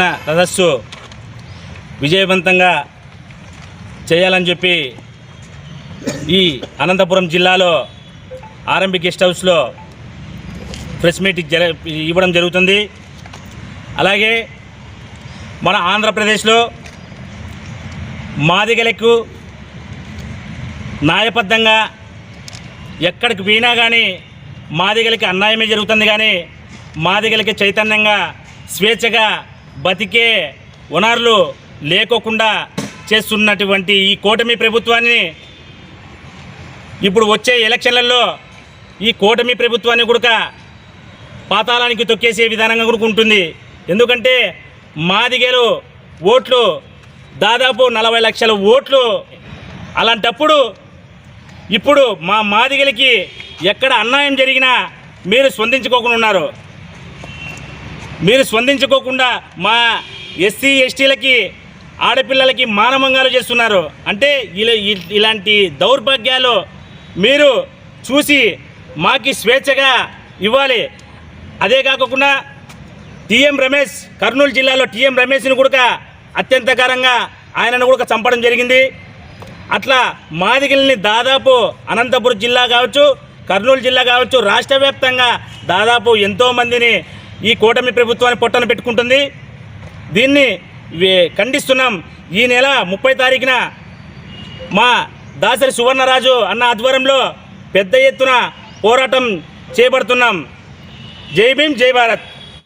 సదస్సు విజయవంతంగా చేయాలని చెప్పి ఈ అనంతపురం జిల్లాలో ఆర్ఎంబి గెస్ట్ హౌస్లో ప్రెస్ మీట్ ఇవ్వడం జరుగుతుంది. అలాగే మన ఆంధ్రప్రదేశ్లో మాదిగలకు న్యాయబద్ధంగా ఎక్కడికి పోయినా కానీ మాదిగలకి అన్యాయమే జరుగుతుంది. కానీ మాదిగలకి చైతన్యంగా స్వేచ్ఛగా బతికే వనరులు లేకోకుండా చేస్తున్నటువంటి ఈ కూటమి ప్రభుత్వాన్ని ఇప్పుడు వచ్చే ఎలక్షన్లలో ఈ కూటమి ప్రభుత్వాన్ని కూడా పాతాళానికి తొక్కేసే విధానంగా కూడా ఉంటుంది. ఎందుకంటే మాదిగలు ఓట్లు దాదాపు 40 లక్షల ఓట్లు. అలాంటప్పుడు ఇప్పుడు మా మాదిగలకి ఎక్కడ అన్యాయం జరిగినా మీరు స్పందించుకోకుండా ఉన్నారు. మీరు స్పందించుకోకుండా మా ఎస్సీ ఎస్టీలకి ఆడపిల్లలకి మానభంగాలు చేస్తున్నారు. అంటే ఇలాంటి దౌర్భాగ్యాలు మీరు చూసి మాకి స్వేచ్ఛగా ఇవ్వాలి. అదే కాకుండా టీఎం రమేష్ కర్నూలు జిల్లాలో టీఎం రమేష్ని కూడా అత్యంతకరంగా ఆయనను కూడా చంపడం జరిగింది. అట్లా మాదిగల్ని దాదాపు అనంతపురం జిల్లా కావచ్చు, కర్నూలు జిల్లా కావచ్చు, రాష్ట్ర వ్యాప్తంగా దాదాపు ఎంతోమందిని ఈ కూటమి ప్రభుత్వాన్ని పొట్టన పెట్టుకుంటుంది. దీన్ని ఖండిస్తున్నాం. ఈ నెల 30 తారీఖున మా దాసరి సువర్ణరాజు అన్న ఆధ్వర్యంలో పెద్ద ఎత్తున పోరాటం చేపడుతున్నాం. జై భీమ్, జై భారత్.